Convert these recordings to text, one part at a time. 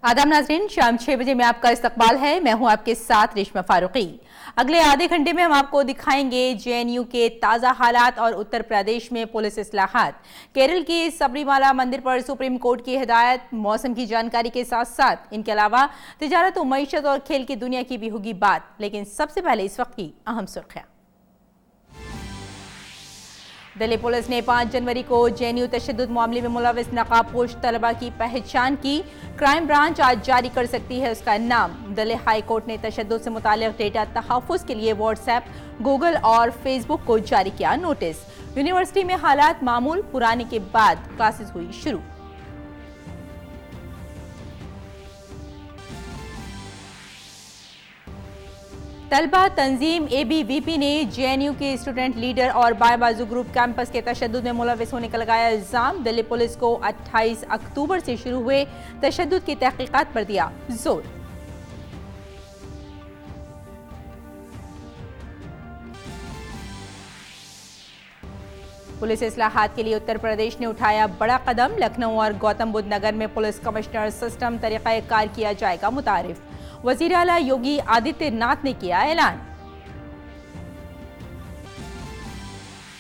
आदाब नाज़रीन, शाम 6 बजे में आपका इस्तकबाल है। मैं हूं आपके साथ रेशमा फारूकी। अगले आधे घंटे में हम आपको दिखाएंगे जेएनयू के ताज़ा हालात और उत्तर प्रदेश में पुलिस इस्लाहात, केरल के सबरीमाला मंदिर पर सुप्रीम कोर्ट की हिदायत, मौसम की जानकारी के साथ साथ इनके अलावा तिजारत और मईशत और खेल की दुनिया की भी होगी बात। लेकिन सबसे पहले इस वक्त की अहम सुर्खियां। दिल्ली पुलिस ने 5 जनवरी को जेएनयू तशद्दुद मामले में मुलविस नकाबपोश तलबा की पहचान की। क्राइम ब्रांच आज जारी कर सकती है उसका नाम। दिल्ली हाई कोर्ट ने तशद्दुद से मुताल्लिक डेटा तहफ़्फ़ुज़ के लिए व्हाट्सएप, गूगल और फेसबुक को जारी किया नोटिस। यूनिवर्सिटी में हालात मामूल, पुराने के बाद क्लासेस हुई शुरू। तलबा तंजीम एबीवीपी ने जेएनयू के स्टूडेंट लीडर और बायबाजू ग्रुप कैंपस के तशद्दुद में मुलविस होने का लगाया इल्जाम। दिल्ली पुलिस को 28 अक्टूबर से शुरू हुए तशद्दुद की तहकीकात पर दिया जोर। पुलिस इस्लाहात के लिए उत्तर प्रदेश ने उठाया बड़ा कदम। लखनऊ और गौतम बुद्ध नगर में पुलिस कमिश्नर सिस्टम तरीक़ाकार किया जाएगा मुतारिफ। वज़ीर आला योगी आदित्यनाथ ने किया ऐलान।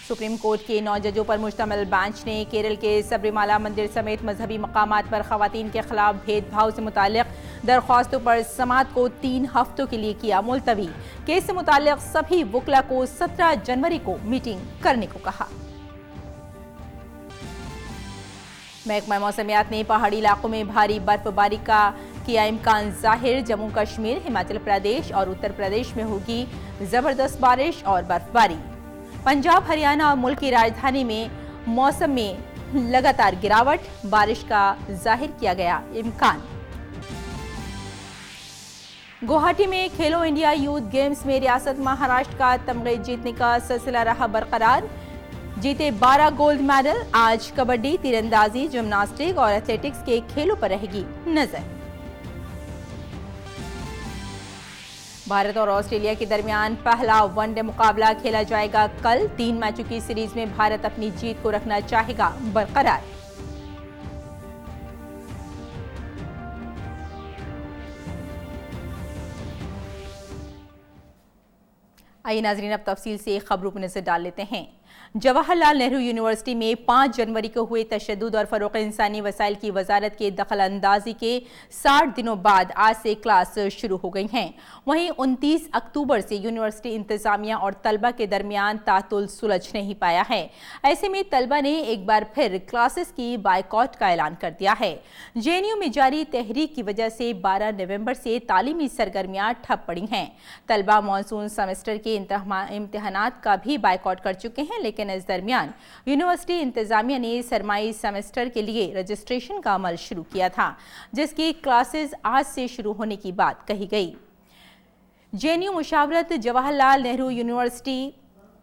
सुप्रीम कोर्ट के 9 जजों पर मुश्तमिल बेंच ने केरल के सबरीमाला मंदिर समेत मजहबी मकामात पर खवातीन के खिलाफ भेदभाव से मुताल्लिक दरख्वास्तों पर समाअत को 3 हफ्तों के लिए किया मुलतवी। केस से मुताल्लिक सभी वुकला को 17 जनवरी को मीटिंग करने को कहा। महकमा मौसमियात ने पहाड़ी इलाकों में भारी बर्फबारी का किया इम्कान जाहिर। जम्मू कश्मीर, हिमाचल प्रदेश और उत्तर प्रदेश में होगी जबरदस्त बारिश और बर्फबारी। पंजाब, हरियाणा और मुल्क की राजधानी में मौसम में लगातार गिरावट, बारिश का जाहिर किया गया इम्कान। गुवाहाटी में खेलो इंडिया यूथ गेम्स में रियासत महाराष्ट्र का तमगे जीतने का सिलसिला रहा बरकरार। जीते 12 गोल्ड मेडल। आज कबड्डी, तीरंदाजी, जिम्नास्टिक और एथलेटिक्स के खेलों पर रहेगी नजर। भारत और ऑस्ट्रेलिया के दरमियान पहला वनडे मुकाबला खेला जाएगा कल। 3 मैचों की सीरीज में भारत अपनी जीत को रखना चाहेगा बरकरार। आइए नाजरीन, अब तफसील से खबरों पर नजर डाल लेते हैं। जवाहरलाल नेहरू यूनिवर्सिटी में 5 जनवरी को हुए तशद्दुद और फ़रोग़ इंसानी वसाइल की वजारत के दखल अंदाजी के 60 दिनों बाद आज से क्लास शुरू हो गई हैं। वहीं 29 अक्टूबर से यूनिवर्सिटी इंतज़ामिया और तलबा के दरमियान तातुल सुलझ नहीं पाया है। ऐसे में तलबा ने एक बार फिर क्लासेस की बायकॉट का ऐलान कर दिया है। जेएनयू में जारी तहरीक की वजह से 12 नवंबर से तालीमी सरगर्मियां ठप पड़ी हैं। तलबा मानसून सेमेस्टर के इम्तिहानात का भी बायकॉट कर चुके हैं, लेकिन इस दरमियान यूनिवर्सिटी इंतजामिया ने सरमाई सेमेस्टर के लिए रजिस्ट्रेशन का अमल शुरू किया था, जिसकी क्लासेस आज से शुरू होने की बात कही गई। जेएनयू मुशावरत जवाहरलाल नेहरू यूनिवर्सिटी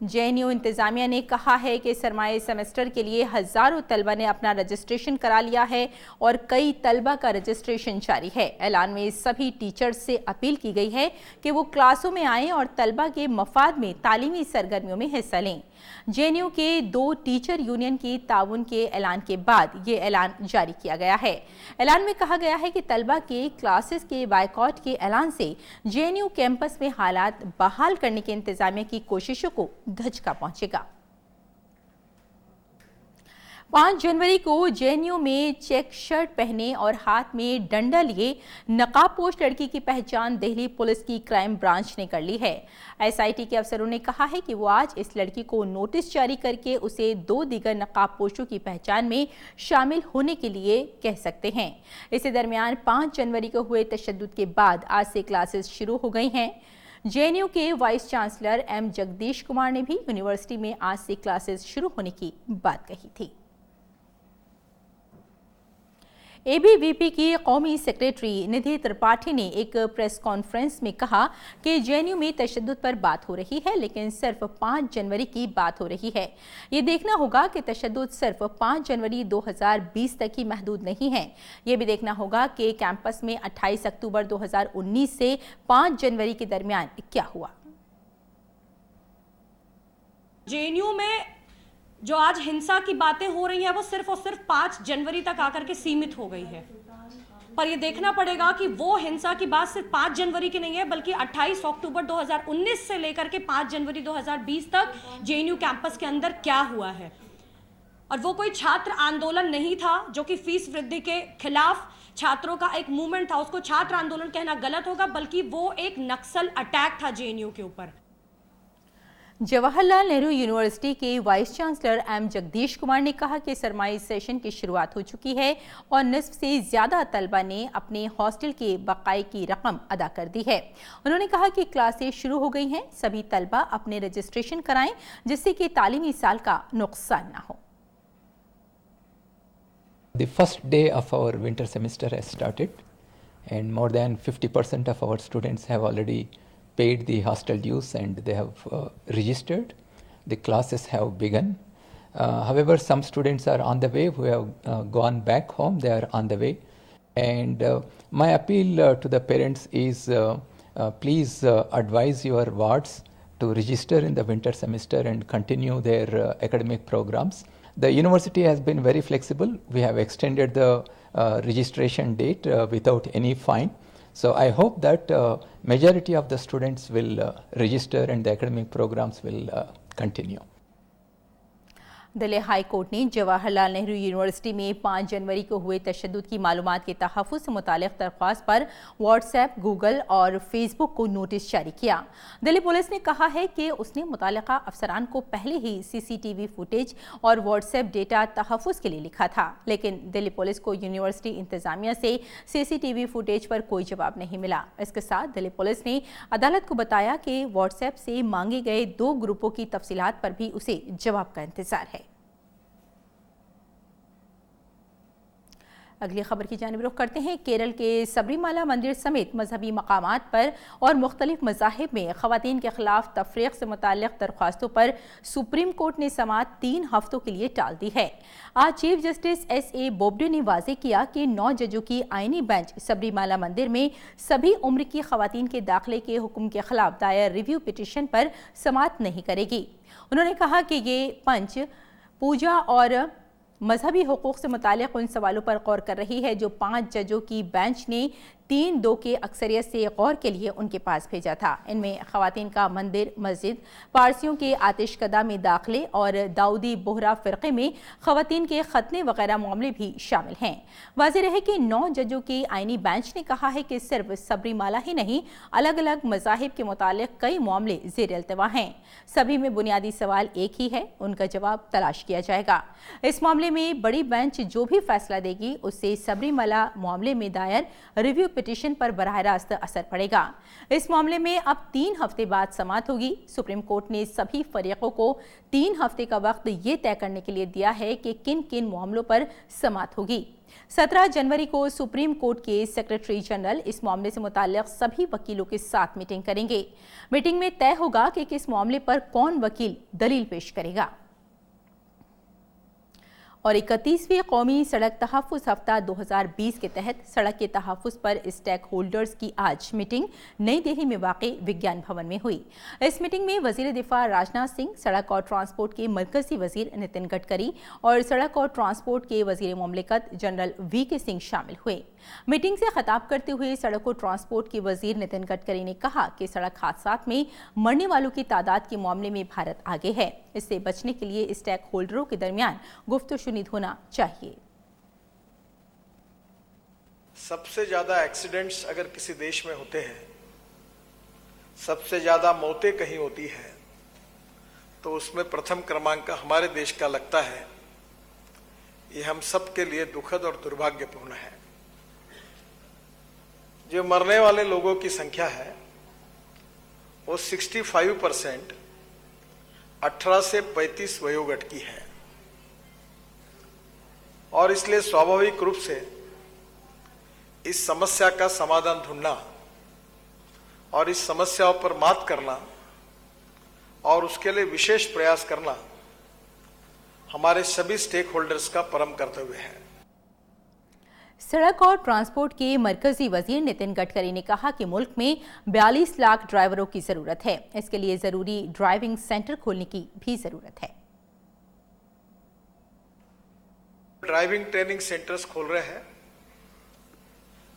जेएनयू इंतजामिया ने कहा है कि सरमाई सेमेस्टर के लिए हजारों तलबा ने अपना रजिस्ट्रेशन करा लिया है और कई तलबा का रजिस्ट्रेशन जारी है। ऐलान में सभी टीचर्स से अपील की गई है कि वो क्लासों में आएं और तलबा के मफाद में तालीमी सरगर्मियों में हिस्सा लें। जेएनयू के 2 टीचर यूनियन की ताउन के ऐलान के बाद ये ऐलान जारी किया गया है। ऐलान में कहा गया है कि तलबा के क्लासेस के बायकॉट के ऐलान से जेएनयू कैंपस में हालात बहाल करने के इंतजामिया की कोशिशों को धचका पहुंचेगा। 5 जनवरी को जेएनयू में चेक शर्ट पहने और हाथ में डंडा लिए नकाबपोश लड़की की पहचान दिल्ली पुलिस की क्राइम ब्रांच ने कर ली है। एसआईटी के अफसरों ने कहा है कि वो आज इस लड़की को नोटिस जारी करके उसे 2 दीगर नकाबपोशों की पहचान में शामिल होने के लिए कह सकते हैं। इसी दरमियान 5 जनवरी को हुए तशद्दुद के बाद आज से क्लासेस शुरू हो गई हैं। जेएनयू के vice chancellor M Jagdish Kumar ने भी यूनिवर्सिटी में आज से क्लासेस शुरू होने की बात कही थी। एबीवीपी की कौमी सेक्रेटरी निधि त्रिपाठी ने एक प्रेस कॉन्फ्रेंस में कहा कि जेएनयू में तशद्दुद पर बात हो रही है, लेकिन सिर्फ 5 जनवरी की बात हो रही है। ये देखना होगा कि तशद्दुद सिर्फ 5 जनवरी 2020 तक ही महदूद नहीं है। ये भी देखना होगा कि कैंपस में 28 अक्टूबर 2019 से 5 जनवरी के दरमियान क्या हुआ। जेएनयू में जो आज हिंसा की बातें हो रही हैं वो सिर्फ और सिर्फ 5 जनवरी तक आकर के सीमित हो गई है। पर ये देखना पड़ेगा कि वो हिंसा की बात सिर्फ 5 जनवरी की नहीं है, बल्कि 28 अक्टूबर 2019 से लेकर के 5 जनवरी 2020 तक जेएनयू कैंपस के अंदर क्या हुआ है। और वो कोई छात्र आंदोलन नहीं था जो कि फीस वृद्धि के खिलाफ छात्रों का एक मूवमेंट था, उसको छात्र आंदोलन कहना गलत होगा, बल्कि वो एक नक्सल अटैक था जेएनयू के ऊपर। जवाहरलाल नेहरू यूनिवर्सिटी के vice chancellor M Jagdish Kumar ने कहा कि सरमाई सेशन की शुरुआत हो चुकी है और निस्फ से ज़्यादा तलबा ने अपने हॉस्टल के बकाए की रकम अदा कर दी है। उन्होंने कहा कि क्लासेस शुरू हो गई हैं, सभी तलबा अपने रजिस्ट्रेशन कराएं जिससे कि तालीमी साल का नुकसान ना हो। The first day of our winter semester has started and more than 50% of our students have already paid the hostel dues and they have registered. The classes have begun. However, some students are on the way who have gone back home. They are on the way. And my appeal to the parents is please advise your wards to register in the winter semester and continue their academic programs. The university has been very flexible. We have extended the registration date without any fine. So I hope that majority of the students will register and the academic programs will continue. Delhi high court ने Jawaharlal Nehru university में 5 जनवरी को हुए तशद्दुद की मालूमात के तहफ़्फ़ुज़ से मुतालिक दरख्वास्त पर व्हाट्सएप, गूगल और फेसबुक को नोटिस जारी किया। दिल्ली पुलिस ने कहा है कि उसने मुतालिका अफसरान को पहले ही सीसीटीवी फुटेज और व्हाट्सएप डेटा तहफ़्फ़ुज़ के लिए लिखा था, लेकिन दिल्ली पुलिस को यूनिवर्सिटी इंतज़ामिया से सीसीटीवी फुटेज पर कोई जवाब नहीं मिला। इसके साथ दिल्ली पुलिस ने अदालत को बताया कि व्हाट्सएप से मांगे गए 2 ग्रुपों की तफसीलात पर भी उसे जवाब का इंतज़ार है। अगली खबर की जानिब रुख करते हैं। केरल के सबरीमाला मंदिर समेत मजहबी मकामात पर और मुख्तलिफ मज़ाहिब में ख़वातीन के खिलाफ तफरीक़ से मुताल्लिक़ दरख्वास्तों पर सुप्रीम कोर्ट ने समाअत 3 हफ्तों के लिए टाल दी है। आज चीफ जस्टिस S.A. बोबडे ने वाज़ेह किया कि 9 जजों की आइनी बेंच सबरीमाला मंदिर में सभी उम्र की ख़वातीन के दाखिले के हुक्म के खिलाफ दायर रिव्यू पिटीशन पर समाअत नहीं करेगी। उन्होंने कहा कि ये पंच पूजा और मजहबी हुकूक से मुताल्लिक़ उन सवालों पर गौर कर रही है जो 5 जजों की बेंच ने 3-2 के अक्सरियत से गौर के लिए उनके पास भेजा था। इनमें ख़वातीन का मंदिर, मस्जिद, पारसियों के आतिशकदा में दाखिले और दाऊदी बोहरा फ़िरक़े में ख़वातीन के खतने वगैरह मामले भी शामिल हैं। वाज़ेह रहे कि 9 जजों की आइनी बेंच ने कहा है कि सिर्फ सबरीमाला ही नहीं, अलग अलग मज़ाहिब के मुताल्लिक़ कई मामले ज़ेर इल्तिवा हैं। सभी में बुनियादी सवाल एक ही है, उनका जवाब तलाश किया जाएगा। इस मामले में बड़ी बेंच जो भी फैसला देगी उससे सबरीमाला मामले में दायर रिव्यू पिटीशन पर बराह रास्त असर पड़ेगा। इस मामले में अब 3 हफ्ते बाद समाअत होगी। सुप्रीम कोर्ट ने सभी फरीकों को 3 हफ्ते का वक्त ये तय करने के लिए दिया है कि किन किन मामलों पर समाअत होगी। 17 जनवरी को सुप्रीम कोर्ट के सेक्रेटरी जनरल इस मामले से मुताल्लिक़ सभी वकीलों के साथ मीटिंग करेंगे। मीटिंग में तय होगा कि किस मामले पर कौन वकील दलील पेश करेगा। और 31वें कौमी सड़क तहफ़्फ़ुज़ हफ्ता 2020 के तहत सड़क के तहफ़्फ़ुज़ पर स्टेक होल्डर्स की आज मीटिंग नई दिल्ली में वाक़े विज्ञान भवन में हुई। इस मीटिंग में वज़ीर दिफ़ा राजनाथ सिंह, सड़क और ट्रांसपोर्ट के मरकज़ी वज़ीर नितिन गडकरी और सड़क और ट्रांसपोर्ट के वज़ीर मुमलिकत जनरल V.K. सिंह शामिल हुए। मीटिंग से खिताब करते हुए सड़क और ट्रांसपोर्ट के वज़ीर नितिन गडकरी ने कहा कि सड़क हादसात में मरने वालों की तादाद के मामले में भारत आगे है। इससे बचने के लिए स्टेक होल्डरों के दरमियान गुफ्तगू होना चाहिए। सबसे ज्यादा एक्सीडेंट्स अगर किसी देश में होते हैं, सबसे ज्यादा मौतें कहीं होती है, तो उसमें प्रथम क्रमांक हमारे देश का लगता है। ये हम सब के लिए दुखद और दुर्भाग्यपूर्ण है। जो मरने वाले लोगों की संख्या है वो 65% 18 से 35 वयोगट की है और इसलिए स्वाभाविक रूप से इस समस्या का समाधान ढूंढना और इस समस्याओं पर मात करना और उसके लिए विशेष प्रयास करना हमारे सभी स्टेक होल्डर्स का परम कर्तव्य है। सड़क और ट्रांसपोर्ट के मरकजी वजीर नितिन गडकरी ने कहा कि मुल्क में 42 लाख ड्राइवरों की जरूरत है। इसके लिए जरूरी ड्राइविंग सेंटर खोलने की भी जरूरत है। ड्राइविंग ट्रेनिंग सेंटर्स खोल रहे हैं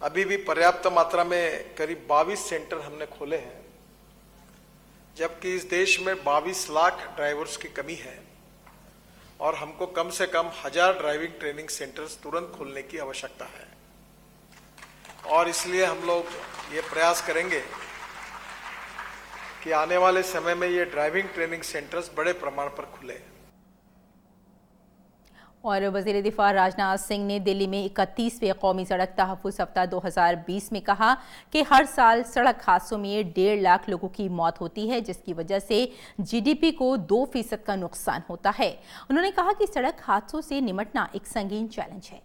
अभी भी पर्याप्त मात्रा में करीब 22 सेंटर हमने खोले हैं, जबकि इस देश में 22 लाख ड्राइवर्स की कमी है और हमको कम से कम 1000 ड्राइविंग ट्रेनिंग सेंटर्स तुरंत खोलने की आवश्यकता है। और इसलिए हम लोग ये प्रयास करेंगे कि आने वाले समय में ये ड्राइविंग ट्रेनिंग सेंटर्स बड़े प्रमाण पर खुले। और वज़ीर दिफा राजनाथ सिंह ने दिल्ली में 31वें कौमी सड़क तहफ़्फ़ुज़ सप्ताह 2020 में कहा कि हर साल सड़क हादसों में 1.5 लाख लोगों की मौत होती है, जिसकी वजह से जीडीपी को 2% का नुकसान होता है। उन्होंने कहा कि सड़क हादसों से निपटना एक संगीन चैलेंज है।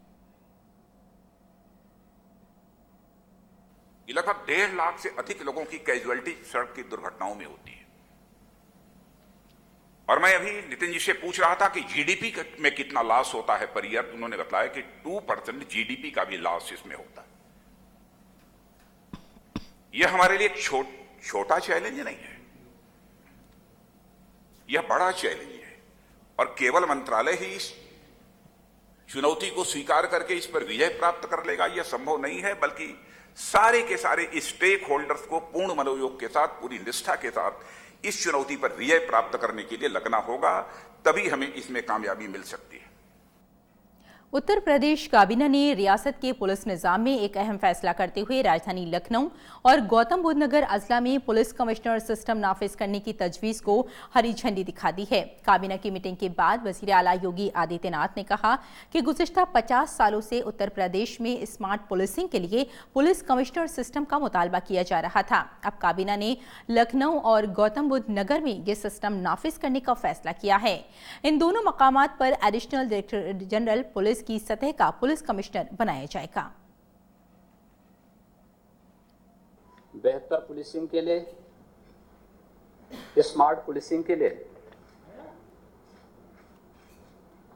लगभग 1.5 लाख से अधिक लोगों की कैजुअलिटी सड़क की दुर्घटनाओं में होती है। और मैं अभी नितिन जी से पूछ रहा था कि जीडीपी में कितना लॉस होता है पर ईयर। उन्होंने बताया कि 2% जीडीपी का भी लॉस इसमें होता है। यह हमारे लिए एक छोटा चैलेंज नहीं है, यह बड़ा चैलेंज है। और केवल मंत्रालय ही इस चुनौती को स्वीकार करके इस पर विजय प्राप्त कर लेगा, यह संभव नहीं है, बल्कि सारे के सारे स्टेक होल्डर्स को पूर्ण मनोयोग के साथ, पूरी निष्ठा के साथ इस चुनौती पर विजय प्राप्त करने के लिए लगना होगा, तभी हमें इसमें कामयाबी मिल सकती है। उत्तर प्रदेश काबीना ने रियासत के पुलिस निजाम में एक अहम फैसला करते हुए राजधानी लखनऊ और गौतम बुद्ध नगर अजला में पुलिस कमिश्नर सिस्टम नाफिज करने की तजवीज को हरी झंडी दिखा दी है। काबीना की मीटिंग के बाद वजीर आला योगी आदित्यनाथ ने कहा कि गुज़िश्ता 50 सालों से उत्तर प्रदेश में स्मार्ट पुलिसिंग के लिए पुलिस कमिश्नर सिस्टम का मुतालबा किया जा रहा था। अब काबीना ने लखनऊ और गौतम बुद्ध नगर में यह सिस्टम नाफिज करने का फैसला किया है। इन दोनों मकामात पर एडिशनल डायरेक्टर जनरल पुलिस की सतह का पुलिस कमिश्नर बनाया जाएगा। बेहतर पुलिसिंग के लिए, स्मार्ट पुलिसिंग के लिए,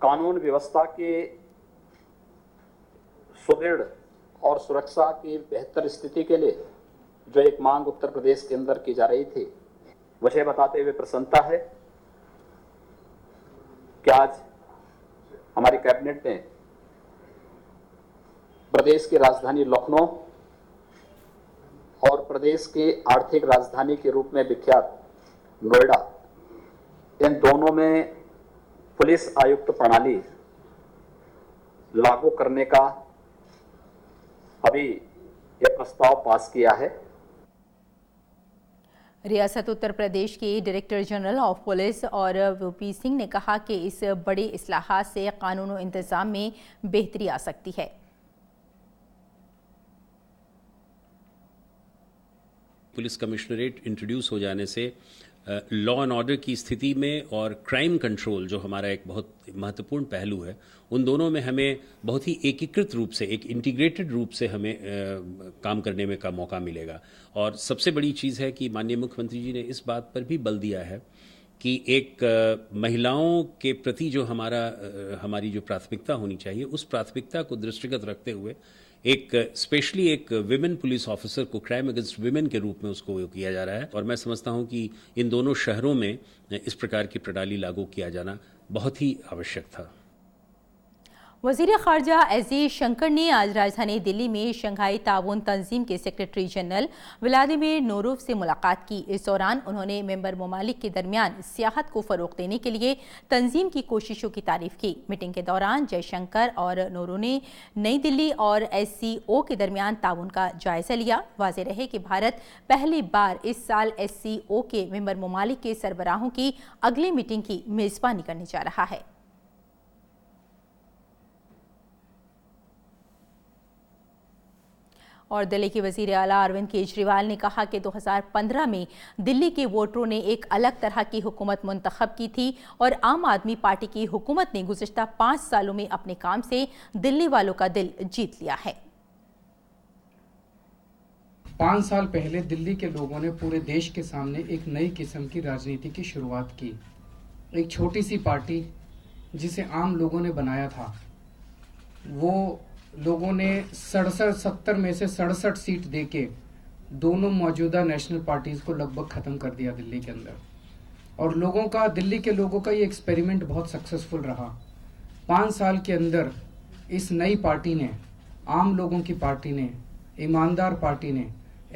कानून व्यवस्था के सुदृढ़ और सुरक्षा की बेहतर स्थिति के लिए जो एक मांग उत्तर प्रदेश के अंदर की जा रही थी, मुझे बताते हुए प्रसन्नता है कि आज हमारी कैबिनेट ने प्रदेश की राजधानी लखनऊ और प्रदेश की आर्थिक राजधानी के रूप में विख्यात नोएडा, इन दोनों में पुलिस आयुक्त प्रणाली लागू करने का अभी यह प्रस्ताव पास किया है। रियासत उत्तर प्रदेश के डायरेक्टर जनरल ऑफ पुलिस और वीपी सिंह ने कहा कि इस बड़े इस्लाहात से कानून और इंतजाम में बेहतरी आ सकती है। पुलिस कमिश्नरेट इंट्रोड्यूस हो जाने से लॉ एंड ऑर्डर की स्थिति में और क्राइम कंट्रोल जो हमारा एक बहुत महत्वपूर्ण पहलू है, उन दोनों में हमें बहुत ही एकीकृत रूप से, एक इंटीग्रेटेड रूप से हमें काम करने में का मौका मिलेगा। और सबसे बड़ी चीज़ है कि माननीय मुख्यमंत्री जी ने इस बात पर भी बल दिया है कि एक महिलाओं के प्रति जो हमारी जो प्राथमिकता होनी चाहिए, उस प्राथमिकता को दृष्टिगत रखते हुए एक स्पेशली एक विमेन पुलिस ऑफिसर को क्राइम अगेंस्ट विमेन के रूप में उसको किया जा रहा है। और मैं समझता हूं कि इन दोनों शहरों में इस प्रकार की प्रणाली लागू किया जाना बहुत ही आवश्यक था। वज़ीर ख़ारजा एस जयशंकर ने आज राजधानी दिल्ली में शंघाई ताउन तंजीम के सेक्रेटरी जनरल व्लादिमीर नोरोव से मुलाकात की। इस दौरान उन्होंने मेंबर ममालिक के दरमियान सियाहत को फ़रोग़ देने के लिए तंजीम की कोशिशों की तारीफ़ की। मीटिंग के दौरान जयशंकर और नोरोव ने नई दिल्ली और SCO के दरमियान ताउन का जायज़ा लिया। वाज़ेह रहे कि भारत पहली बार इस साल SCO के मेंबर ममालिक के सरबराहों की अगली मीटिंग की मेज़बानी करने जा रहा है। और दिल्ली के वज़ीर आला अरविंद केजरीवाल ने कहा कि 2015 में दिल्ली के वोटरों ने एक अलग तरह की हुकूमत मुंतखब की थी और आम आदमी पार्टी की हुकूमत ने गुज़िश्ता 5 सालों में अपने काम से दिल्ली वालों का दिल जीत लिया है। 5 साल पहले दिल्ली के लोगों ने पूरे देश के सामने एक नई किस्म की राजनीति की शुरुआत की। एक छोटी सी पार्टी जिसे आम लोगों ने बनाया था, वो लोगों ने 70 में से 67 सीट देके दोनों मौजूदा नेशनल पार्टीज को लगभग ख़त्म कर दिया दिल्ली के अंदर। और दिल्ली के लोगों का ये एक्सपेरिमेंट बहुत सक्सेसफुल रहा। 5 साल के अंदर इस नई पार्टी ने, आम लोगों की पार्टी ने ईमानदार पार्टी ने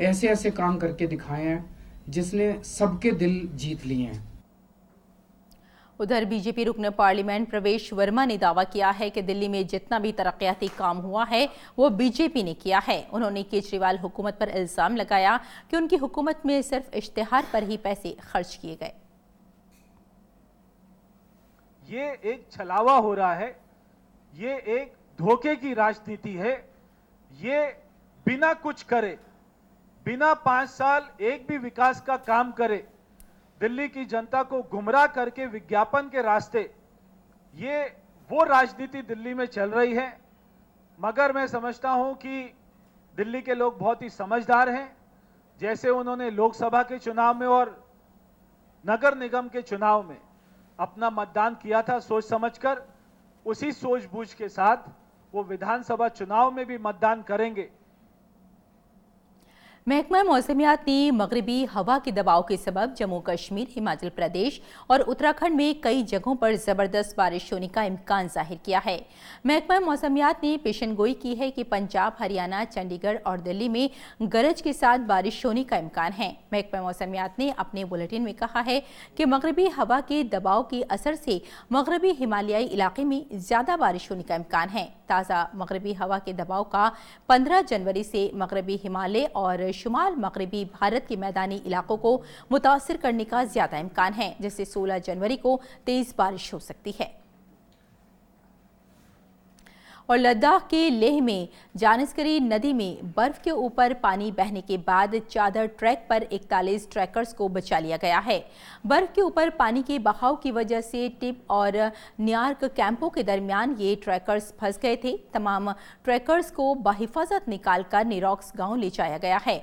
ऐसे ऐसे काम करके दिखाए हैं जिसने सबके दिल जीत लिए हैं। उधर बीजेपी रुकन पार्लियामेंट प्रवेश वर्मा ने दावा किया है कि दिल्ली में जितना भी तरक्याती काम हुआ है वो बीजेपी ने किया है। उन्होंने केजरीवाल हुकूमत पर इल्जाम लगाया कि उनकी हुकूमत में सिर्फ इश्तिहार पर ही पैसे खर्च किए गए। ये एक छलावा हो रहा है, ये एक धोखे की राजनीति है। ये बिना कुछ करे, बिना 5 साल एक भी विकास का काम करे, दिल्ली की जनता को गुमराह करके विज्ञापन के रास्ते, ये वो राजनीति दिल्ली में चल रही है। मगर मैं समझता हूं कि दिल्ली के लोग बहुत ही समझदार हैं। जैसे उन्होंने लोकसभा के चुनाव में और नगर निगम के चुनाव में अपना मतदान किया था सोच समझकर, उसी सूझबूझ के साथ वो विधानसभा चुनाव में भी मतदान करेंगे। महकमा मौसमियात ने मगरबी हवा के दबाव के सबब जम्मू कश्मीर, हिमाचल प्रदेश और उत्तराखंड में कई जगहों पर जबरदस्त बारिश होने का इम्कान जाहिर किया है। महकमा मौसमियात ने पेशेनगोई की है कि पंजाब, हरियाणा, चंडीगढ़ और दिल्ली में गरज के साथ बारिश होने का इम्कान है। महकमा मौसमियात ने अपने बुलेटिन में कहा है कि मगरबी हवा के दबाव के असर से मगरबी हिमालयाई इलाके में ज़्यादा बारिश होने का इम्कान है। ताज़ा मगरबी हवा के दबाव का 15 जनवरी से मगरबी हिमालय और शुमाल मगरबी भारत के मैदानी इलाकों को मुतासिर करने का ज्यादा इम्कान है, जिससे 16 जनवरी को तेज बारिश हो सकती है। और लद्दाख के लेह में जानिस्करी नदी में बर्फ के ऊपर पानी बहने के बाद चादर ट्रैक पर 41 ट्रैकर्स को बचा लिया गया है। बर्फ के ऊपर पानी के बहाव की वजह से टिप और न्यार्क कैंपों के दरमियान ये ट्रैकर्स फंस गए थे। तमाम ट्रैकर्स को बाहिफाजत निकालकर निरॉक्स गांव ले जाया गया है।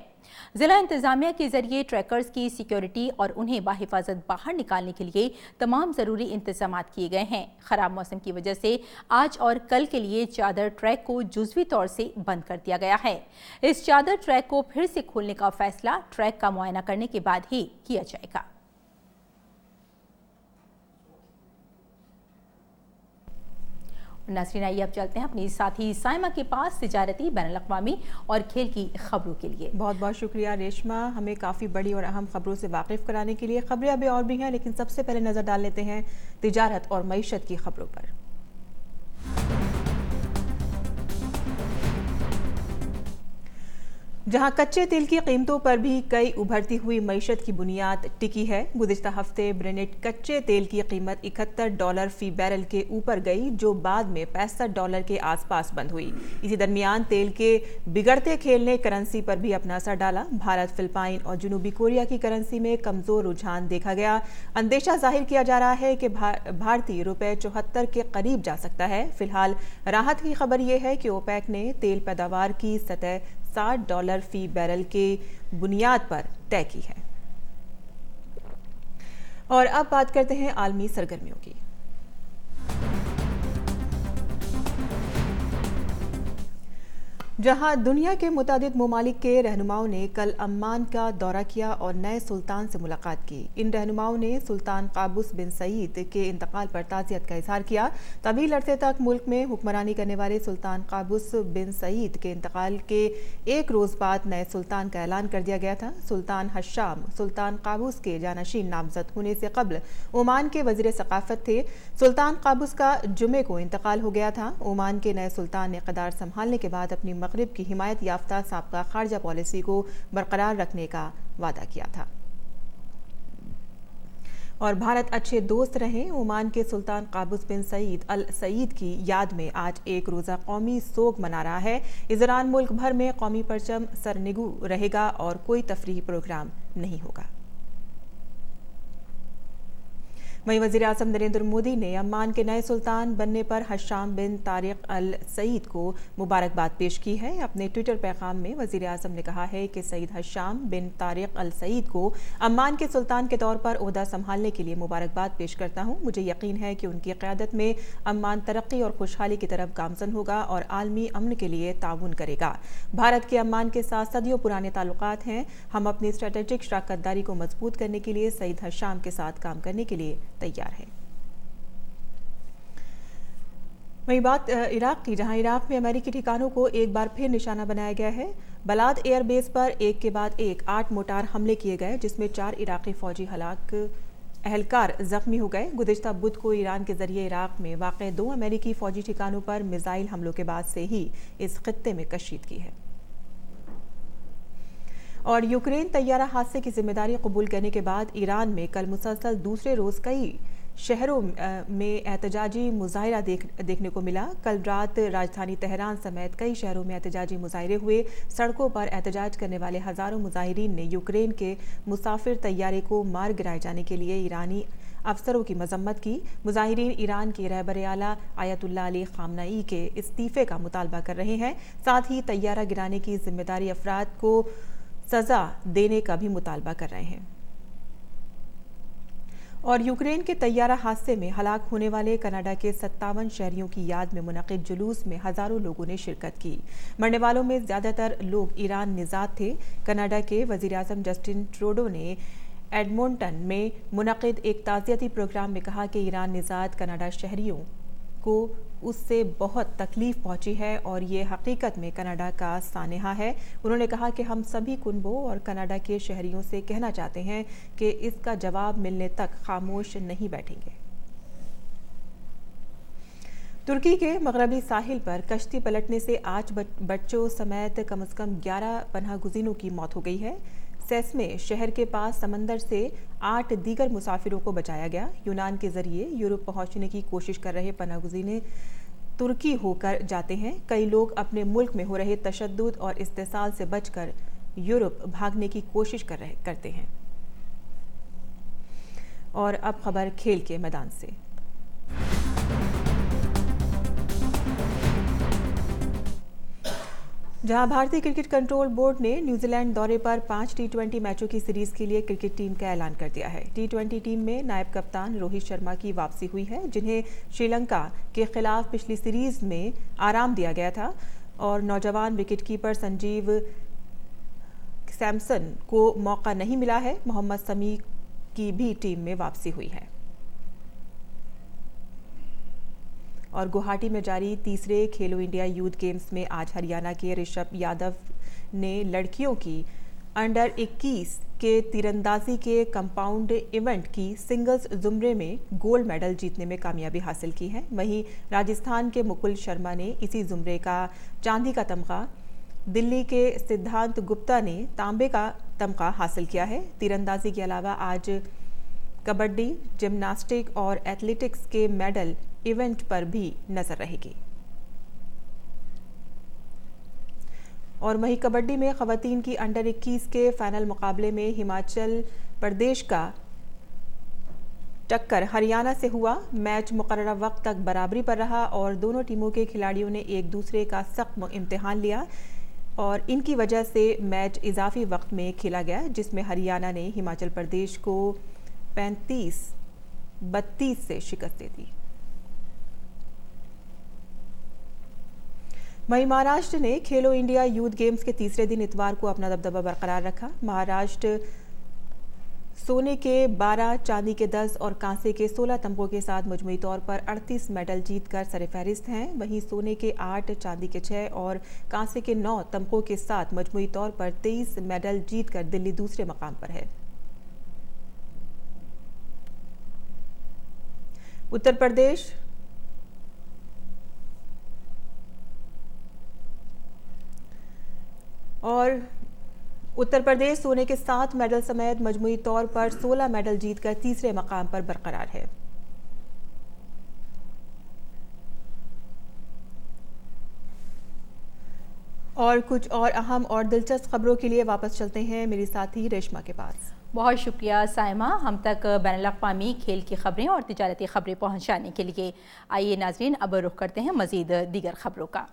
जिला इंतजामिया के जरिए ट्रैकर्स की सिक्योरिटी और उन्हें बाहिफाजत बाहर निकालने के लिए तमाम जरूरी इंतजाम किए गए हैं। खराब मौसम की वजह से आज और कल के लिए चादर ट्रैक को जुज़वी तौर से बंद कर दिया गया है। इस चादर ट्रैक को फिर से खोलने का फैसला ट्रैक का मुआयना करने के बाद ही किया जाएगा। नाज़रीन, आइए अब चलते हैं अपनी साथी साइमा के पास तिजारती, बैनुल-अक़वामी और खेल की खबरों के लिए। बहुत बहुत शुक्रिया रेशमा, हमें काफ़ी बड़ी और अहम खबरों से वाकिफ़ कराने के लिए। खबरें अभी और भी हैं, लेकिन सबसे पहले नज़र डाल लेते हैं तिजारत और मईशत की खबरों पर। जहां कच्चे तेल की कीमतों पर भी कई उभरती हुई मईशत की बुनियाद टिकी है। गुज़िश्ता हफ्ते ब्रेनेट कच्चे तेल की कीमत $71 फी बैरल के ऊपर गई, जो बाद में $65 के आसपास बंद हुई। इसी दरमियान तेल के बिगड़ते खेल ने करेंसी पर भी अपना असर डाला। भारत, फिलिपाइन और जनूबी कोरिया की करेंसी में कमज़ोर रुझान देखा गया। अंदेशा जाहिर किया जा रहा है कि भारतीय रुपये 74 के करीब जा सकता है। फिलहाल राहत की खबर यह है कि ओपेक ने तेल पैदावार की सतह $60 फी बैरल के बुनियाद पर तय की है। और अब बात करते हैं आलमी सरगर्मियों की। जहां दुनिया के मुतादिद ममालिक के रहनुमाओं ने कल अम्मान का दौरा किया और नए सुल्तान से मुलाकात की। इन रहनुमाओं ने सुल्तान काबूस बिन सईद के इंतकाल पर ताज़ियत का इजहार किया। तवील अरसे तक मुल्क में हुक्मरानी करने वाले सुल्तान काबूस बिन सईद के इंतकाल के एक रोज़ बाद नए सुल्तान का ऐलान कर दिया गया था। सुल्तान हशाम सुल्तान काबूस के जानशीन नामजद होने से कबल ओमान के वज़ीर सकाफत थे। सुल्तान काबूस का जुमे को इंतकाल हो गया था। ओमान के नए सुल्तान ने इक़्तिदार संभालने के बाद अपनी मग़रिब की हिमायत याफ्ता साबका खारजा पॉलिसी को बरकरार रखने का वादा किया था। और भारत अच्छे दोस्त रहे। ओमान के सुल्तान काबूस बिन सईद अल सईद की याद में आज एक रोज़ा कौमी सोग मना रहा है। इस दौरान मुल्क भर में कौमी परचम सरनिगू रहेगा और कोई तफरीही प्रोग्राम नहीं होगा। वहीं वज़ीर आज़म नरेंद्र मोदी ने अम्मान के नए सुल्तान बनने पर हशाम बिन तारिक अल सईद को मुबारकबाद पेश की है। अपने ट्विटर पैगाम में वज़ीर आज़म ने कहा है कि सईद हशाम बिन तारिक अल सईद को अम्मान के सुल्तान के तौर पर ओहदा संभालने के लिए मुबारकबाद पेश करता हूँ। मुझे यकीन है कि उनकी क़यादत में अम्मान तरक्की और खुशहाली की तरफ गामज़न होगा और आलमी अमन के लिए ताउन करेगा। भारत के अम्मान के साथ सदियों पुराने ताल्लुकात हैं। हम अपनी स्ट्रेटेजिक शराकतदारी को मजबूत करने के लिए सईद हशाम के साथ काम करने के लिए तैयार है। वही बात इराक की, जहां इराक में अमेरिकी ठिकानों को एक बार फिर निशाना बनाया गया है। बलाद एयरबेस पर एक के बाद एक 8 मोटार हमले किए गए, जिसमें 4 इराकी फौजी हलाक, अहलकार जख्मी हो गए। गुज़िश्ता बुध को ईरान के जरिए इराक में वाक़ 2 अमेरिकी फौजी ठिकानों पर मिसाइल हमलों के बाद से ही इस खित्ते में कशीदगी है। और यूक्रेन तैयारा हादसे की जिम्मेदारी कबूल करने के बाद ईरान में कल मुसलसल दूसरे रोज कई शहरों में एहतजाजी मुजाहिरा देखने को मिला। कल रात राजधानी तेहरान समेत कई शहरों में एहतजाजी मुजाहिरे हुए। सड़कों पर एहतजाज करने वाले हज़ारों मुजाहिरीन ने यूक्रेन के मुसाफिर तैयारे को मार गिराए जाने के लिए ईरानी अफसरों की मजम्मत की। मुजाहिरीन ईरान के रहबर आला आयतुल्लाह अली खामनई के इस्तीफे का मुतालबा कर रहे हैं। साथ ही तैयारा गिराने की जिम्मेदारी अफराद को सजा देने का भी मुतालबा कर रहे हैं। और यूक्रेन के तैयारा हादसे में हलाक होने वाले कनाडा के 57 शहरियों की याद में मुनक़िद जुलूस में हज़ारों लोगों ने शिरकत की। मरने वालों में ज़्यादातर लोग ईरान निज़ाद थे। कनाडा के वज़ीर-ए-आज़म जस्टिन ट्रूडो ने एडमोंटन में मुनक़िद एक ताज़ियती प्रोग्राम में कहा कि ईरान निज़ाद कनाडा शहरियों को उससे बहुत तकलीफ पहुंची है और ये हकीकत में कनाडा का सानेहा है। उन्होंने कहा कि हम सभी कुनबों और कनाडा के शहरियों से कहना चाहते हैं कि इसका जवाब मिलने तक खामोश नहीं बैठेंगे। तुर्की के मगरबी साहिल पर कश्ती पलटने से 8 बच्चों समेत कम से कम 11 पनाह गुज़ीनों की मौत हो गई है। सेस्मे शहर के पास समंदर से 8 दीगर मुसाफिरों को बचाया गया। यूनान के जरिए यूरोप पहुंचने की कोशिश कर रहे पनाहगुज़ीने तुर्की होकर जाते हैं। कई लोग अपने मुल्क में हो रहे तशद्दुद और इस्तेसाल से बचकर यूरोप भागने की कोशिश करते हैं। और अब खबर खेल के मैदान से। जहां भारतीय क्रिकेट कंट्रोल बोर्ड ने न्यूजीलैंड दौरे पर 5 T20 मैचों की सीरीज के लिए क्रिकेट टीम का ऐलान कर दिया है। T20 टीम में नायब कप्तान रोहित शर्मा की वापसी हुई है, जिन्हें श्रीलंका के खिलाफ पिछली सीरीज में आराम दिया गया था। और नौजवान विकेटकीपर संजीव सैमसन को मौका नहीं मिला है। मोहम्मद समी की भी टीम में वापसी हुई है। और गुवाहाटी में जारी तीसरे खेलो इंडिया यूथ गेम्स में आज हरियाणा के ऋषभ यादव ने लड़कियों की अंडर 21 के तीरंदाजी के कंपाउंड इवेंट की सिंगल्स जुमरे में गोल्ड मेडल जीतने में कामयाबी हासिल की है। वहीं राजस्थान के मुकुल शर्मा ने इसी जुमरे का चांदी का तमगा, दिल्ली के सिद्धांत गुप्ता ने तांबे का तमगा हासिल किया है। तीरंदाजी के अलावा आज कबड्डी, जिम्नास्टिक और एथलेटिक्स के मेडल इवेंट पर भी नजर रहेगी। और वहीं कबड्डी में खवातीन की अंडर 21 के फाइनल मुकाबले में हिमाचल प्रदेश का टक्कर हरियाणा से हुआ। मैच मुकर्रर वक्त तक बराबरी पर रहा और दोनों टीमों के खिलाड़ियों ने एक दूसरे का सख्त इम्तिहान लिया और इनकी वजह से मैच इजाफी वक्त में खेला गया, जिसमें हरियाणा ने हिमाचल प्रदेश को 35-32 से शिकस्त दे दी। वहीं महाराष्ट्र ने खेलो इंडिया यूथ गेम्स के तीसरे दिन इतवार को अपना दबदबा बरकरार रखा। महाराष्ट्र सोने के 12, चांदी के 10 और कांसे के 16 तमगों के साथ मजमूई तौर पर 38 मेडल जीतकर सरफहरिस्त हैं। वहीं सोने के 8, चांदी के 6 और कांसे के 9 तमगों के साथ मजमूई तौर पर 23 मेडल जीतकर दिल्ली दूसरे मकाम पर है। उत्तर प्रदेश सोने के 7 मेडल समेत मजमूई तौर पर 16 मेडल जीतकर तीसरे मकाम पर बरकरार है। और कुछ और अहम और दिलचस्प खबरों के लिए वापस चलते हैं मेरी साथी रेशमा के पास। बहुत शुक्रिया साइमा, हम तक बैनुल-अक़वामी खेल की खबरें और तिजारती खबरें पहुंचाने के लिए। आइए नाजरीन, अब रुख करते हैं मजीद दीगर खबरों का।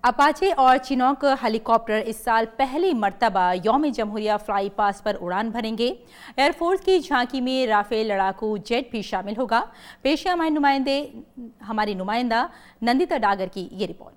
अपाचे और चिनॉक हेलीकॉप्टर इस साल पहली मर्तबा यौम जमहूरिया फ्लाई पास पर उड़ान भरेंगे। एयरफोर्स की झांकी में राफेल लड़ाकू जेट भी शामिल होगा। पेश हमारी नुमाइंदा नंदिता डागर की ये रिपोर्ट।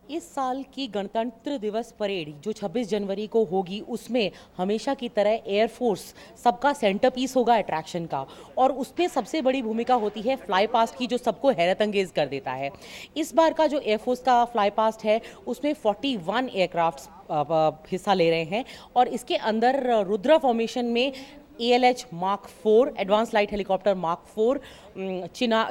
इस साल की गणतंत्र दिवस परेड जो 26 जनवरी को होगी उसमें हमेशा की तरह एयरफोर्स सबका सेंटर पीस होगा अट्रैक्शन का, और उसमें सबसे बड़ी भूमिका होती है फ्लाई पास्ट की जो सबको हैरत अंगेज कर देता है। इस बार का जो एयरफोर्स का फ्लाई पास्ट है उसमें 41 एयरक्राफ्ट हिस्सा ले रहे हैं, और इसके अंदर रुद्रा फॉर्मेशन में ALH Mark 4 advance light helicopter Mark 4,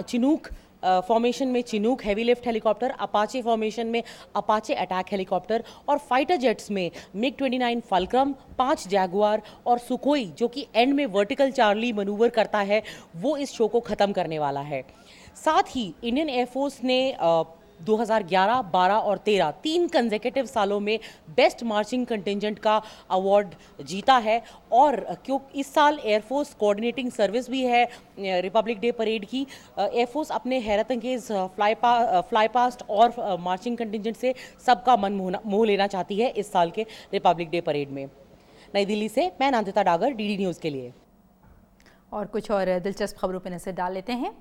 Chinook formation में Chinook heavy lift helicopter, Apache formation में अपाचे अटैक हेलीकॉप्टर, और फाइटर जेट्स में MiG-29 फल्क्रम, 5 जैगुआर और सुखोई जो कि एंड में वर्टिकल चार्ली मनूवर करता है, वो इस शो को ख़त्म करने वाला है। साथ ही इंडियन एयरफोर्स ने 2011, 12 और 13 3 कंसेक्यूटिव सालों में बेस्ट मार्चिंग कंटिंजेंट का अवार्ड जीता है, और क्यों इस साल एयरफोर्स कोऑर्डिनेटिंग सर्विस भी है रिपब्लिक डे परेड की। एयरफोर्स अपने हैरत अंगेज फ्लाई पास्ट और मार्चिंग कंटिंजेंट से सबका मन मोह लेना चाहती है इस साल के रिपब्लिक डे परेड में। नई दिल्ली से मैं नंदिता डागर, DD न्यूज़ के लिए। और कुछ और दिलचस्प खबरों पर नजर डाल लेते हैं।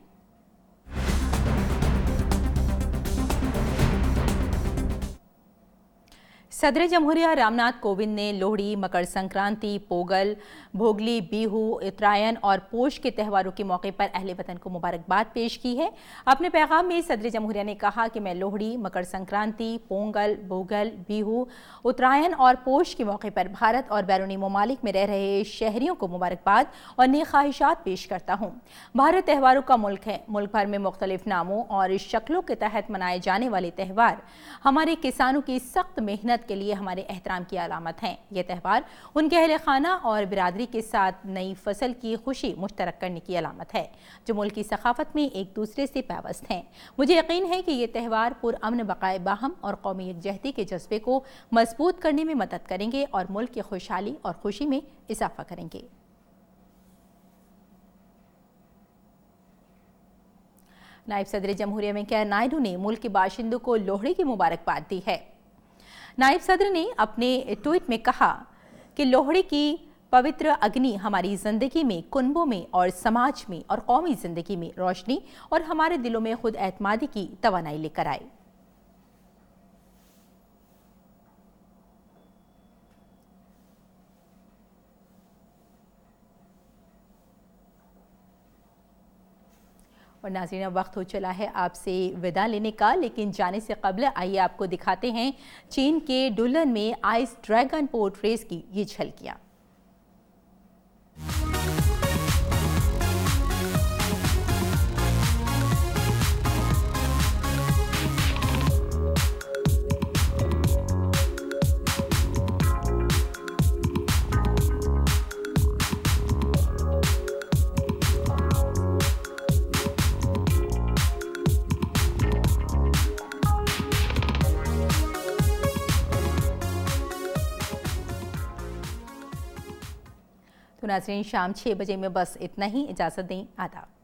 सदर जमहूरिया रामनाथ कोविंद ने लोहड़ी, मकर संक्रांति, पोगल, भोगली, बिहू, उत्तरायण और पोष के त्योहारों के मौके पर अहले वतन को मुबारकबाद पेश की है। अपने पैगाम में सदर जमहूरिया ने कहा कि मैं लोहड़ी, मकर संक्रांति, पोंगल, भोगल, बिहू, उत्तरायण और पोष के मौके पर भारत और बैरूनी ममालिक में रह रहे शहरियों को मुबारकबाद और नेक ख्वाहिशात पेश करता हूँ। भारत त्योहारों का मुल्क है। मुल्क भर में मुख्तलिफ नामों और शक्लों के तहत मनाए जाने वाले त्यौहार हमारे किसानों की सख्त मेहनत के लिए हमारे एहतराम की अलामत हैं। ये त्यौहार उनके अहले खाना और बिरादरी के साथ नई फसल की खुशी मुश्तरक करने की अलामत है, जो मुल्क की सखाफत में एक दूसरे से पैवस्त हैं। मुझे यकीन है कि ये त्यौहार पुरअमन, बकाए बाहम और कौमी यकजहती के जज्बे को मजबूत करने में मदद करेंगे और मुल्क की खुशहाली और खुशी में इजाफा करेंगे। नायब सदर जमहूरिया वेंकैया नायडू ने मुल्क के बाशिंदों को लोहड़ी की मुबारकबाद दी है। नायब सदर ने अपने ट्वीट में कहा कि लोहड़ी की पवित्र अग्नि हमारी ज़िंदगी में, कुनबों में और समाज में और कौमी ज़िंदगी में रोशनी और हमारे दिलों में खुद एतमादी की तवानाई लेकर आए। और नाज़रीन, अब वक्त हो चला है आपसे विदा लेने का, लेकिन जाने से कबल आइए आपको दिखाते हैं चीन के डुलन में आइस ड्रैगन बोट रेस की ये झलकियाँ। तो नाज़रीन, शाम 6 बजे में बस इतना ही। इजाज़त दें, आदाब।